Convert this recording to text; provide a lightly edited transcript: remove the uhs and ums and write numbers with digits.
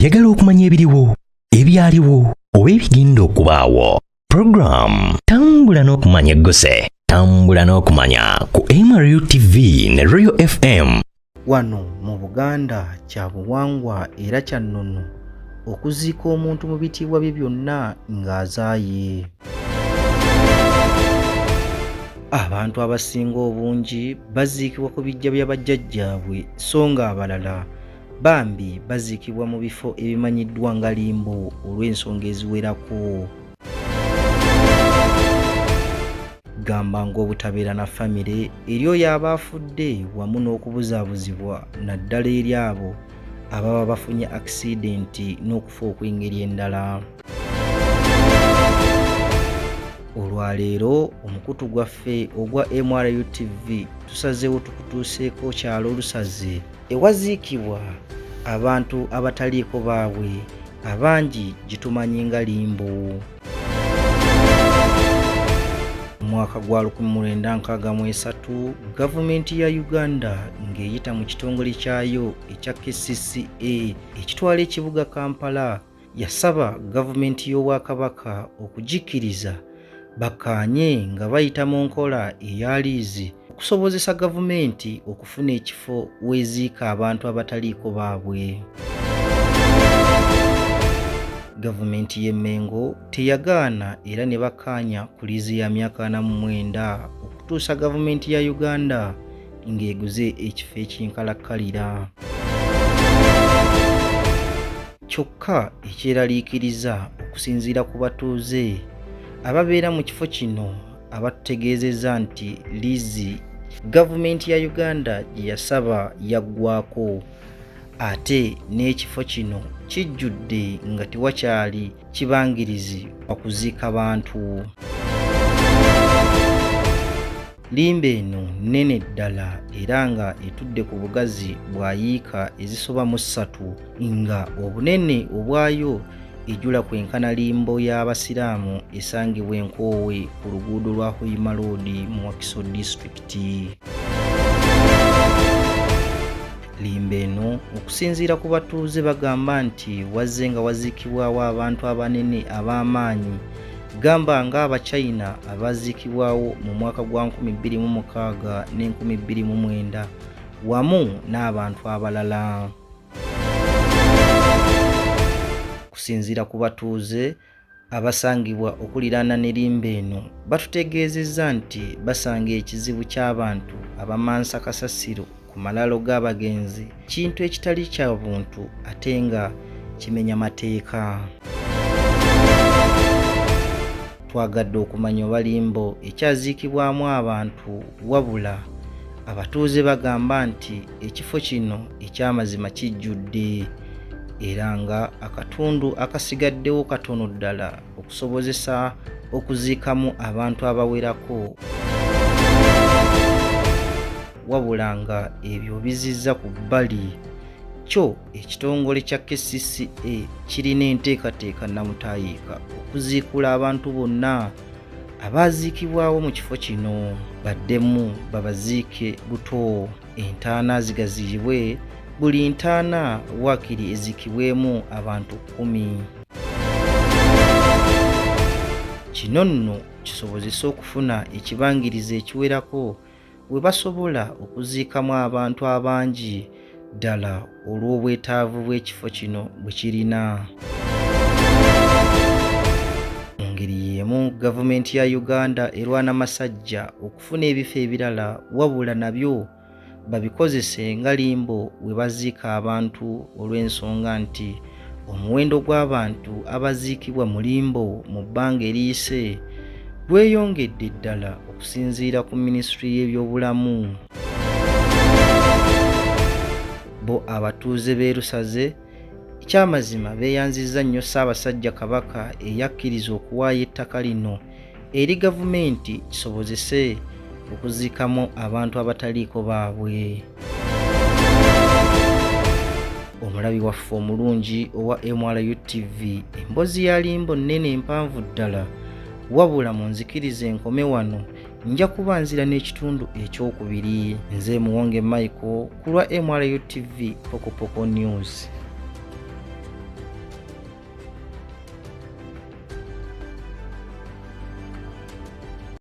Yagala okumanya ebiriwo, ebyaliwo, oba ebigenda okubaawo. Program Tambula n'okumanya eggose. Tambula n'okumanya ku MRU TV ne Royal FM. Wano mu Buganda kya buwangwa era kya nnono okuziika omuntu mu bitiibwa bye byonna ng'azaaye. Abantu abasinga obungi baziikibwa ku bijja bya bajjajjaabwe so ng'abalala bambi baziikibwa mu bifo ebimanyiddwa nga limbo olw'ensonga eziwerako. Gamba ng'obutabeera na famire eri oyo aba afudde wamu n'okubuzaabuzibwa naddala eri abo ababa bafunye akisidenti n'okufa okw'engeri endala. Olwaleero omukutu gwaffe ogwa MRU TV tusazeewo tukutuuseeko kyalo olusaze ewaziikibwa abantu abataliiko baabwe abangi gitumanyi nga limbo. Mwaka gwa 1963 gavumenti ya Uganda ng'eyita mu kitongole kyayo ekya KCCA ekitwala ekibuga Kampala yasaba gavumenti y'Obwakabaka okujikkiriza bakkaanye nga bayita mu nkola eya liizi okusobozesa gavumenti okufuna ekifo weeziika abantu abataliiko baabwe. Gavumenti y'e Mengo teyagaana era ne bakkaanya ku liizi ya myaka 49 okutuusa gavumenti ya Uganda ng'eguze ekifo ekinkalakkalira. Kyokka ekyeraliikiriza okusinziira ku batuuze ababeera mu kifo kino abatutegeezezza nti liizi gavumenti ya Uganda gye yasaba yaggwaako ate n'ekifo kino kijjudde nga tewakyali kibangirizi okuziika bantu. Limba eno nnene ddala era nga etudde ku bugazi bwayiika ezisoba mu 3 nga obunene obwayo ejjula kwenkana limbo y'abasiraamu esangibwa Enkoowe ku luguudo lwa Hoima Road mu Wakiso District. Limba eno okusinziira ku batuuze bagamba nti wazze nga waziikibwawo abantu abanene ab'amaanyi gamba nga Abachina abaziikibwawo mu mwaka gwa 2006 ne 2009 wamu n'abantu abalala. Kusinziira ku batuuze abasangibwa okuliraana ne limba eno batutegeezezza nti basanga ekizibu ky'abantu abamansa kasasiro ku malalo g'abagenzi kintu ekitali kya buntu ate nga kimenya mateeka. Twagadde okumanya oba limbo ekyaziikibwamu abantu wabula abatuuze bagamba nti ekifo kino eky'amazima kijjudde era nga akatundu akasigaddewo katono ddala okusobozesa okuziikamu abantu abawerako wabula nga ebyo bizizza ku bbali kyo ekitongole kya KCCA kirina enteekateeka namutayiika okuziikula abantu bonna abaziikibwawo mu kifo kino baddemu babaziike buto, entaana zigaziyibwe buli ntaana waakiri eziikibwemu abantu 10. Kino nno kisobozesa okufuna ekibangirizi ekiwerako we basobola okuziikamu abantu abangi ddala olw'obwetaavu bw'ekifo kino bwe kirina. Mu ngeri y'emu gavumenti ya Uganda erwana masajja okufuna ebifo ebirala wabula nabyo babikozese nga limbo we baziika abantu olw'ensonga nti omuwendo gw'abantu abaziikibwa mu limbo mu bbanga eriyise gweyongedde ddala okusinziira ku minisitule y'ebyobulamu. Bo abatuuze b'e Lusaze ekyamazima beeyanzizza nnyo Ssaabasajja Kabaka eyakkiriza okuwaayo ettaka lino eri gavumenti kisobozese okuziikamu abantu abataliiko baabwe. Omulabi waffe omulungi owa MRU TV emboozi ya limbo nnene empanvu ddala wabula mu nzikiriza enkome wano nja kubanzira n'ekitundu ekyokubiri. Nze Muwonge Michael ku lwa MRU TV Pokopoko News.